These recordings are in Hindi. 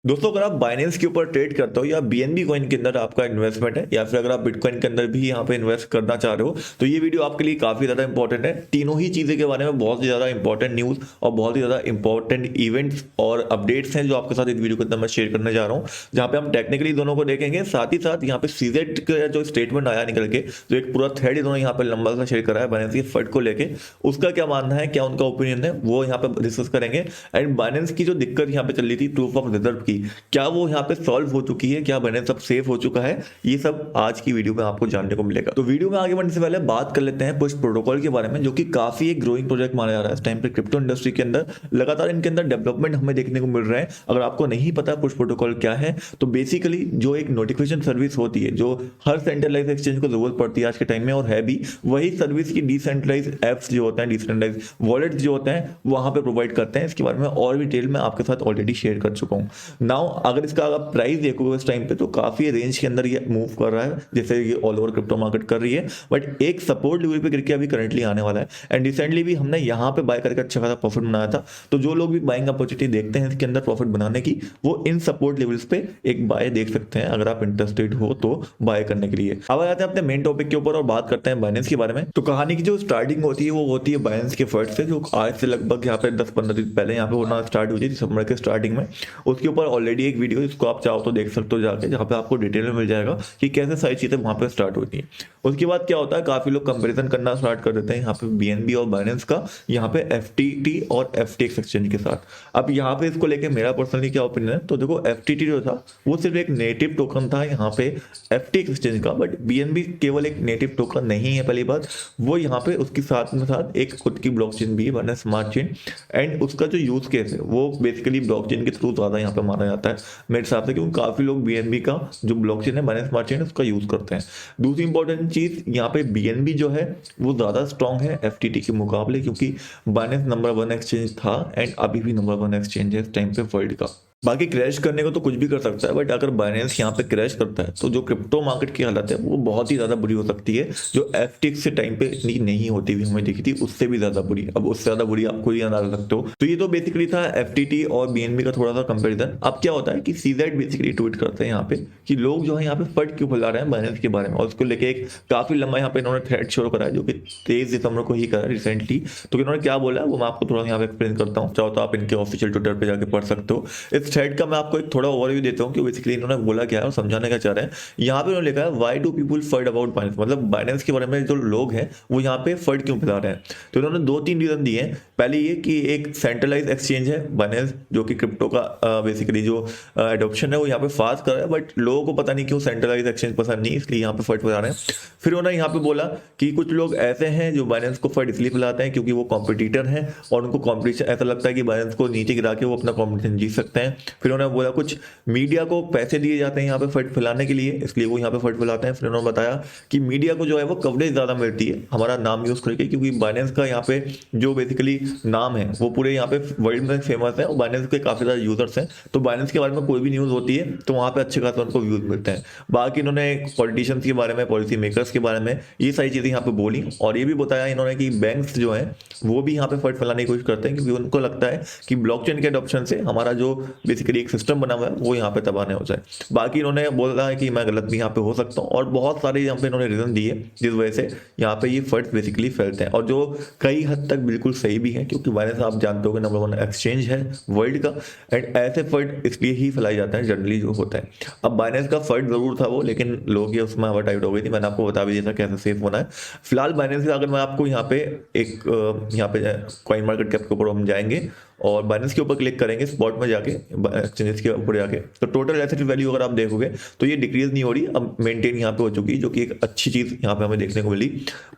दोस्तों अगर आप बाइनेंस के ऊपर ट्रेड करते हो या बीएनबी कॉइन के अंदर आपका इन्वेस्टमेंट है या फिर अगर आप बिटकॉइन के अंदर भी यहाँ पे इन्वेस्ट करना चाह रहे हो तो ये वीडियो आपके लिए काफी ज्यादा इंपॉर्टेंट है। तीनों ही चीजें के बारे में बहुत ही ज्यादा इंपॉर्टेंट न्यूज और बहुत ही ज्यादा इंपॉर्टेंट इवेंट्स और अपडेट्स हैं जो आपके साथ इस वीडियो के अंदर मैं शेयर करने जा रहा हूँ, जहाँ पे हम टेक्निकली दोनों को देखेंगे। साथ ही साथ यहाँ पे सीजेट का जो स्टेटमेंट आया निकल के, जो एक पूरा थ्रेड इन्होंने यहाँ पे लंबा सा शेयर करा है बाइनेंस के फंड को लेके, उसका क्या मानना है, क्या उनका ओपिनियन है, वो यहाँ पे डिस्कस करेंगे। एंड बाइनेंस की जो दिक्कत यहाँ पे चल रही थी प्रूफ ऑफ रिजर्व की, क्या वो यहाँ पे सॉल्व हो चुकी है, क्या बाइनेंस अब सेफ हो चुका है, ये सब आज की वीडियो में आपको जानने को मिलेगा। तो वीडियो में आगे बढ़ने से पहले बात कर लेते हैं पुश प्रोटोकॉल के बारे में, जो कि काफी एक ग्रोइंग प्रोजेक्ट माना जा रहा है इस टाइम पे क्रिप्टो इंडस्ट्री के अंदर। लगातार इनके अंदर डेवलपमेंट हमें देखने को मिल रहा है। अगर आपको नहीं पता पुश प्रोटोकॉल क्या है, तो बेसिकली जो एक नोटिफिकेशन सर्विस होती है जो हर सेंट्रलाइज एक्सचेंज को जरूरत पड़ती है आज के टाइम में, और है भी वही सर्विस की डिसेंट्रलाइज एप्स जो होते हैं, डिसेंट्रलाइज वॉलेट जो होते हैं, वहां पे प्रोवाइड करते हैं। इसके बारे में और भी डिटेल में आपके साथ ऑलरेडी शेयर कर चुका हूँ। नाउ अगर इसका प्राइस देखोगे इस टाइम पे तो काफी रेंज के अंदर ये मूव कर रहा है, जैसे ये ऑल ओवर क्रिप्टो मार्केट कर रही है, बट एक सपोर्ट लेवल पे गिर के अभी करंटली आने वाला है। एंड रिसेंटली भी हमने यहाँ पे बाय करके अच्छा खासा प्रॉफिट बनाया था। तो जो लोग भी बाइंग अपॉर्चुनिटी देखते हैं इसके अंदर प्रॉफिट बनाने की, वो इन सपोर्ट लेवल्स पे एक बाय देख सकते हैं अगर आप इंटरेस्टेड हो तो बाय करने के लिए। अब आ जाते हैं अपने मेन टॉपिक के ऊपर और बात करते हैं बाइनेंस के बारे में। तो कहानी की जो स्टार्टिंग होती है वो होती है बाइनेंस के फंड से, जो आज से लगभग यहाँ पे 10-15 दिन पहले यहाँ पे होना स्टार्ट हुई थी दिसंबर के स्टार्टिंग में। उसके ऊपर ऑलरेडी एक वीडियो, जिसको आप चाहो तो देख सकते हो जाके, जहाँ पे आपको डिटेल में मिल जाएगा कि कैसे सारी चीजें वहां पे स्टार्ट होती है। उसके बाद क्या होता है, काफी लोग कंपैरिजन करना स्टार्ट कर देते हैं यहाँ पे बीएनबी और बाइनेंस का, यहाँ पे एफटीटी और एफटीएक्स एक्सचेंज के साथ। अब यहाँ पे इसको लेके मेरा पर्सनली क्या ओपिनियन है, तो देखो एफटीटी जो था वो सिर्फ एक नेटिव टोकन था यहाँ पे एफटीएक्स एक्सचेंज का, बट बीएनबी केवल एक नेटिव टोकन नहीं है। पहली बात वो यहाँ पे उसके साथ में साथ एक खुद की ब्लॉकचेन भी है, बाइनेंस स्मार्ट चेन। एंड उसका जो यूज केस है वो बेसिकली ब्लॉकचेन के थ्रू ज्यादा यहाँ पे माना जाता है मेरे हिसाब से, क्योंकि काफी लोग बीएनबी का जो ब्लॉकचेन है, बाइनेंस स्मार्ट चेन, उसका यूज करते हैं। दूसरी इंपॉर्टेंट चीज यहाँ पे बीएनबी जो है वो ज्यादा स्ट्रांग है एफटीटी के मुकाबले, क्योंकि बाइनेंस नंबर 1 एक्सचेंज था एंड अभी भी नंबर 1 एक्सचेंज है इस टाइम पे वर्ल्ड का। बाकी क्रैश करने को तो कुछ भी कर सकता है, बट अगर बाइनेंस यहाँ पे क्रैश करता है तो जो क्रिप्टो मार्केट की हालत है वो बहुत ही ज्यादा बुरी हो सकती है, जो एफटीएक्स से टाइम पे इतनी नहीं होती हुई हमें दिखी थी, उससे भी ज्यादा बुरी। अब उससे ज्यादा बुरी आप खुद ही अंदाजा सकते हो। तो ये तो बेसिकली था एफटीटी और बीएनबी का थोड़ा सा कंपेरिजन। अब क्या होता है कि सीजेड बेसिकली ट्वीट करते हैं यहाँ पे कि लोग जो है यहाँ पे फट क्यों फैला रहे हैं बाइनेंस के बारे में, और उसको लेके एक काफी लंबा यहाँ पे इन्होंने थ्रेड शो करा है, जो कि 23 दिसंबर को ही करा रिसेंटली। तो इन्होंने क्या बोला वो मैं आपको थोड़ा यहाँ पे एक्सप्लेन करता हूँ, चाहो तो आप इनके ऑफिशियल ट्विटर पे जाके पढ़ सकते हो। इस थ्रेड का मैं आपको थोड़ा ओवरव्यू देता हूं कि बेसिकली इन्होंने बोला क्या है और समझाने का चाह रहे हैं। यहाँ पे उन्होंने लिखा है why do people FUD about Binance, मतलब बाइनेंस के बारे में जो लोग हैं वो यहाँ पे फर्ड क्यों फैला रहे हैं। तो इन्होंने 2-3 रीजन दिए हैं। पहले ये कि एक सेंट्रलाइज एक्सचेंज है बाइनेंस, जो कि क्रिप्टो का बेसिकली जो एडॉप्शन है वो यहाँ पे फास्ट कर रहा है, बट लोगों को पता नहीं क्यों सेंट्रलाइज एक्सचेंज पसंद नहीं, इसलिए यहाँ पे फर्ड फैला रहे हैं। फिर उन्होंने यहाँ पे बोला कि कुछ लोग ऐसे हैं जो बाइनेंस को फर्ड इसलिए फैलाते हैं क्योंकि वो कॉम्पिटिटर हैं और उनको कॉम्पिटिशन ऐसा लगता है कि बाइनेंस को नीचे गिरा के वो अपना कॉम्पिटिशन जीत सकते हैं। फिर उन्होंने बोला कुछ मीडिया को पैसे दिए जाते हैं यहाँ पे फट फैलाने के लिए, इसलिए वो यहाँ पे फट फैलाते हैं। फिर उन्होंने बताया कि मीडिया को जो है वो कवरेज ज्यादा मिलती है हमारा नाम यूज करके, क्योंकि बाइनेंस का यहाँ पे जो बेसिकली नाम है वो पूरे यहाँ पे वर्ल्ड में फेमस है और बाइनेंस के काफी ज्यादा यूजर्स हैं। तो बाइनेंस के बारे में कोई भी न्यूज होती है तो वहाँ पे अच्छे खासे उनको व्यूज मिलते हैं। बाकी इन्होंने पॉलिटिशियंस के बारे में, पॉलिसी मेकर्स के बारे में ये सारी चीजें यहाँ पे बोली, और ये भी बताया इन्होंने कि बैंक्स जो है वो भी यहाँ पे फट फैलाने की कोशिश करते हैं, क्योंकि उनको लगता है कि ब्लॉकचेन के अडॉप्शन से हमारा जो बेसिकली एक सिस्टम बना हुआ है वो यहाँ पे तबाह हो जाए। बाकी इन्होंने बोला है कि मैं गलत भी यहाँ पे हो सकता हूँ, और बहुत सारे यहाँ पे इन्होंने रीजन दिए जिस वजह से यहाँ पे ये फंड्स बेसिकली फैलते हैं, और जो कई हद तक बिल्कुल सही भी है, क्योंकि बाइनेंस आप जानते हो नंबर 1 एक्सचेंज है वर्ल्ड का। एंड ऐसे फंड इसलिए ही फैलाए जाते हैं जनरली जो होता है। अब बाइनेंस का फंड जरूर था वो, लेकिन लोग ये उसमें एडवर्टाइज हो गई थी, मैंने आपको बता भी दिया था कैसे सेफ होना है। फिलहाल बाइनेंस का अगर मैं आपको यहाँ पे एक यहाँ पे कॉइन मार्केट कैप के ऊपर हम जाएंगे और बाइनेंस के ऊपर क्लिक करेंगे स्पॉट में जाके, एक्सचेंजेस के ऊपर जाके, तो टोटल एसेट वैल्यू अगर आप देखोगे तो ये डिक्रीज नहीं हो रही, अब मेंटेन यहाँ पे हो चुकी है, जो कि एक अच्छी चीज यहाँ पे हमें देखने को मिली।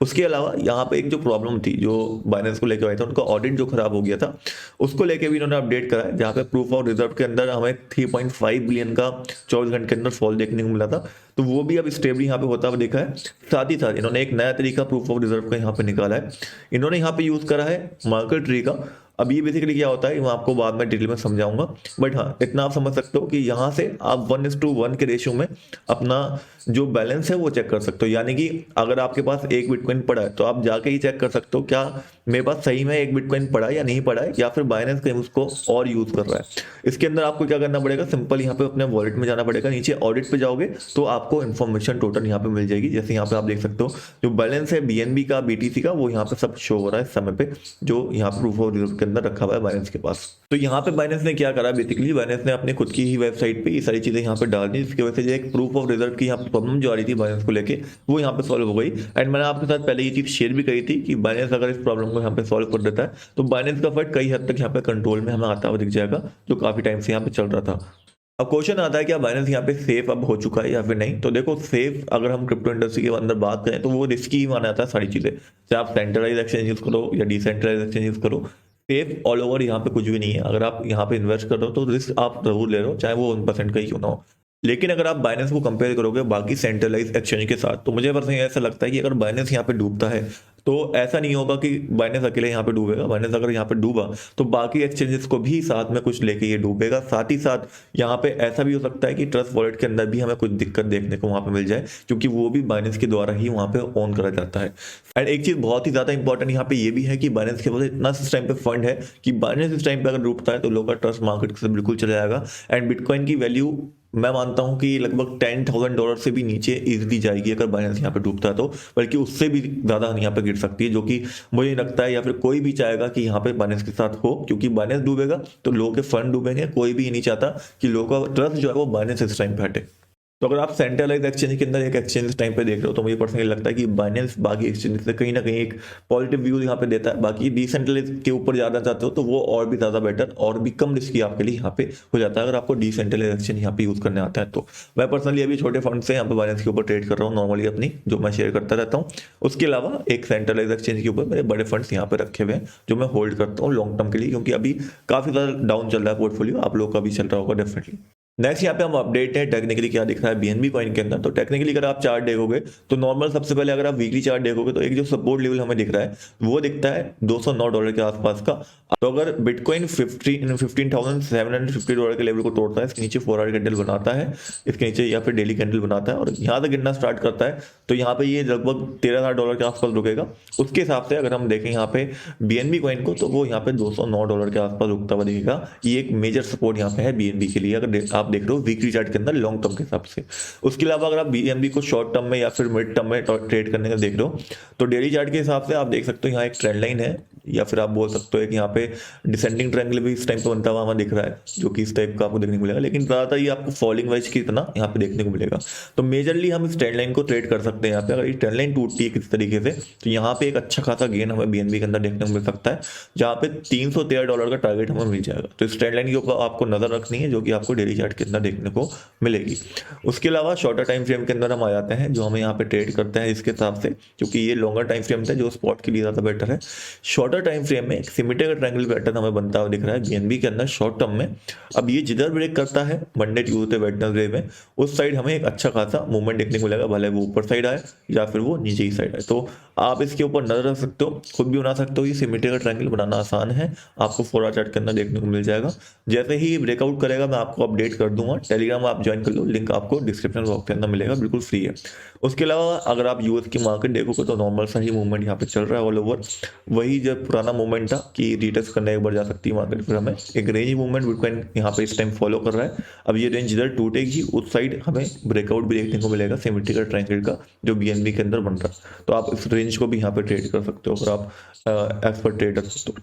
उसके अलावा यहाँ पे एक जो प्रॉब्लम थी जो बाइनेंस को लेकर आया था, उनका ऑडिट जो खराब हो गया था, उसको लेकर भी इन्होंने अपडेट करा है, जहाँ पे प्रूफ ऑफ रिजर्व के अंदर हमें 3.5 बिलियन का 24 घंटे के अंदर फॉल देखने को मिला था। तो वो भी अब स्टेबल यहाँ पे होता हुआ देखा है। साथ ही साथ इन्होंने एक नया तरीका प्रूफ ऑफ रिजर्व का यहाँ पे निकाला है। इन्होंने यहाँ पे यूज करा है मार्केट ट्री का। अब ये बेसिकली क्या होता है मैं आपको बाद में डिटेल में समझाऊंगा, बट हाँ इतना आप समझ सकते हो कि यहाँ से आप 1:1 के रेशियो में अपना जो बैलेंस है वो चेक कर सकते हो। यानी कि अगर आपके पास एक बिटकॉइन पड़ा है तो आप जाके ही चेक कर सकते हो क्या मेरे पास सही में एक बिटकॉइन पड़ा है या नहीं पड़ा है, या फिर बाइनेंस कहीं उसको और यूज कर रहा है। इसके अंदर आपको क्या करना पड़ेगा, सिंपल यहाँ पे अपने वॉलेट में जाना पड़ेगा, नीचे ऑडिट पे जाओगे तो आपको इन्फॉर्मेशन टोटल यहाँ पे मिल जाएगी। जैसे यहाँ पे आप देख सकते हो जो बैलेंस है BNB का, BTC का, वो यहाँ पे सब शो हो रहा है इस समय पे, जो यहाँ पे प्रूफ ऑफ रिजर्व के अंदर रखा हुआ है बाइनेंस के पास। तो यहाँ पे बाइनेंस ने क्या करा, बेसिकली बाइनेंस ने अपनी खुद की ही वेबसाइट पे ये सारी चीजें यहाँ पे डाल दी, जिसकी वजह से जो एक प्रूफ ऑफ रिजर्व की यहाँ पे प्रॉब्लम जो आ रही थी बाइनेंस को लेके वो यहाँ पे सॉल्व हो गई। एंड मैंने आपके साथ पहले ये चीज शेयर भी करी थी कि बाइनेंस अगर इस प्रॉब्लम को यहाँ पे सॉल्व कर देता है तो बाइनेंस का फंड कई हद तक यहाँ पे कंट्रोल में हमें आता हुआ दिख जाएगा, जो काफी टाइम से यहाँ पे चल रहा था। अब क्वेश्चन आता है क्या बाइनेंस यहाँ पे सेफ अब हो चुका है या फिर नहीं। तो देखो सेफ अगर हम क्रिप्टो इंडस्ट्री के अंदर बात करें तो वो रिस्की ही माना जाता है सारी चीजें, चाहे आप सेंट्रलाइज एक्सचेंज यूज करो या डिसेंट्रलाइज एक्सचेंज यूज करो, सेफ ऑल ओवर यहाँ पे कुछ भी नहीं है। अगर आप यहाँ पे इन्वेस्ट कर रहे हो तो रिस्क आप जरूर ले रहे हो, चाहे वो 1% का ही क्यों ना हो। लेकिन अगर आप बाइनेंस को कंपेयर करोगे बाकी सेंट्रलाइज एक्सचेंज के साथ, तो मुझे पर्सनली ऐसा लगता है कि अगर बाइनेंस यहाँ पे डूबता है तो ऐसा नहीं होगा कि बाइनेंस अकेले यहाँ पे डूबेगा। बाइनेंस अगर यहाँ पे डूबा तो बाकी एक्सचेंजेस को भी साथ में कुछ लेके ये डूबेगा। साथ ही साथ यहाँ पे ऐसा भी हो सकता है कि ट्रस्ट वॉलेट के अंदर भी हमें कुछ दिक्कत देखने को वहां पे मिल जाए, क्योंकि वो भी बाइनेंस के द्वारा ही वहां पे ऑन करा जाता है। एंड एक चीज बहुत ही ज्यादा इंपॉर्टेंट यहाँ पे ये भी है कि बाइनेंस के पास इतना इस टाइम पे फंड है कि बाइनेंस इस टाइम पे अगर डूबता है तो लोगों का ट्रस्ट मार्केट से बिल्कुल चला जाएगा। एंड बिटकॉइन की वैल्यू मैं मानता हूं कि लगभग $10,000 से भी नीचे इजीली जाएगी अगर बाइनेंस यहाँ पे डूबता है तो, बल्कि उससे भी ज्यादा यहाँ पे गिर सकती है, जो कि मुझे लगता है या फिर कोई भी चाहेगा कि यहाँ पे बाइनेंस के साथ हो, क्योंकि बाइनेंस डूबेगा तो लोगों के फंड डूबेंगे। कोई भी ये नहीं चाहता कि लोगों का ट्रस्ट जो है वो बाइनेंस इस टाइम पे हटे। तो अगर आप सेंट्रलाइज एक्सचेंज के अंदर एक एक्सचेंज टाइम पे देख रहे हो तो मुझे पर्सनली लगता है कि बाइनेंस बाकी एक्सचेंज से कहीं ना कहीं एक पॉजिटिव व्यू यहाँ पे देता है। बाकी डिसेंट्रलाइज के ऊपर जाना चाहते हो तो वो और भी ज्यादा बेटर और भी कम रिस्की आपके लिए यहाँ पे हो जाता है अगर आपको डिसेंट्रलाइज एक्सचेंज यहाँ पे यूज करने आता है तो। मैं पर्सनली अभी छोटे फंड से यहाँ पे बाइनेंस के ऊपर ट्रेड कर रहा हूँ नॉर्मली अपनी, जो मैं शेयर करता रहता हूँ। उसके अलावा एक सेंट्रलाइज एक्सचेंज के ऊपर मेरे बड़े फंड्स यहाँ पे रखे हुए हैं जो मैं होल्ड करता हूँ लॉन्ग टर्म के लिए, क्योंकि अभी काफी ज्यादा डाउन चल रहा है पोर्टफोलियो, आप लोग का भी चल रहा होगा डेफिनेटली। नेक्स्ट यहाँ पे हम अपडेट है टेक्निकली क्या दिख रहा है BNB कॉइन के अंदर। तो टेक्निकली अगर आप चार्ट देखोगे तो नॉर्मल सबसे पहले अगर आप वीकली चार्ट देखोगे तो एक जो सपोर्ट लेवल हमें दिख रहा है वो दिखता है $209 के आसपास का। तो अगर बिटकॉइन $15,750 के लेवल को तोड़ता है, इसके नीचे 4 आवर कैंडल बनाता है, इसके नीचे या फिर डेली कैंडल बनाता है और यहाँ तक गिरना स्टार्ट करता है, तो यहाँ पे ये लगभग $13,000 के आसपास रुकेगा। उसके हिसाब से अगर हम देखें यहाँ पे BNB कॉइन को तो वो यहाँ पे $209 के आसपास रुकता हुआ दिखेगा। ये एक मेजर सपोर्ट यहाँ पे है BNB के लिए, अगर आप देख रहे हो वीकली चार्ट के अंदर लॉन्ग टर्म के हिसाब से। उसके अलावा अगर आप BNB को शॉर्ट टर्म में या फिर मिड टर्म में ट्रेड करने का देख रहे हो तो डेली चार्ट के हिसाब से आप देख सकते हो यहाँ एक ट्रेंड लाइन है, या फिर आप बोल सकते हो कि यहाँ पे डिसेंडिंग ट्रायंगल भी इस टाइम पे बनता हुआ हमें दिख रहा है, जो कि इस टाइप का आपको देखने को मिलेगा, लेकिन ज्यादातर ये आपको फॉलिंग वेज की तरह यहाँ पे देखने को मिलेगा। तो मेजरली हम इस ट्रेंड लाइन को ट्रेड कर सकते हैं यहाँ पे। अगर ये ट्रेंड लाइन टूटती है किसी तरीके से तो यहाँ पे एक अच्छा खासा गेन हमें BNB के अंदर देखने को मिल सकता है, जहाँ पे $313 का टारगेट हमें मिल जाएगा। तो इस ट्रेंड लाइन के ऊपर आपको नजर रखनी है, जो कि आपको डेली चार्ट के अंदर देखने को मिलेगी। उसके अलावा शॉर्टर टाइम फ्रेम के अंदर हम आ जाते हैं, जो हमें यहाँ पे ट्रेड करते हैं इसके हिसाब से, क्योंकि ये लॉन्गर टाइम फ्रेम था जो स्पॉट के लिए ज्यादा बेटर है। शॉर्टर टाइम फ्रेम में एक सिमेट्रिकल ट्रायंगल पैटर्न हमें बनता हुआ दिख रहा है BNB के अंदर शॉर्ट टर्म में। अब ये जिधर ब्रेक करता है मंडे ट्यूजडे वेडनेसडे में, उस साइड हमें एक अच्छा खासा मूवमेंट देखने को मिलेगा, भले वो ऊपर साइड आए या फिर वो नीचे की साइड आए। तो आप इसके ऊपर नजर रख सकते हो, खुद भी बना सकते हो। ये सिमेट्रिकल ट्रायंगल बनाना आसान है, आपको 4 आवर चार्ट के अंदर देखने को मिल जाएगा। जैसे ही ब्रेकआउट करेगा मैं आपको अपडेट कर दूंगा। टेलीग्राम आप ज्वाइन कर लो, लिंक आपको डिस्क्रिप्शन बॉक्स के अंदर मिलेगा, बिल्कुल फ्री है। उसके अलावा अगर आप यूएस की मार्केट देखोगे तो नॉर्मल सा ही मूवमेंट यहाँ पे चल रहा है ऑल ओवर, वही जब पुराना मूवमेंट था कि रिटेस्ट करने एक बार जा सकती है मार्केट। फिर हमें एक रेंज मूवमेंट बिटकॉइन यहाँ पे इस टाइम फॉलो कर रहा है। अब ये रेंज इधर टूटेगी उस साइड हमें ब्रेकआउट भी देखने को मिलेगा सिमेट्रिकल ट्रायंगल का, जो BNB के अंदर बन रहा है। तो आप इस रेंज को भी यहाँ पे ट्रेड कर सकते हो अगर आप एक्सपर्ट ट्रेडर हो तो।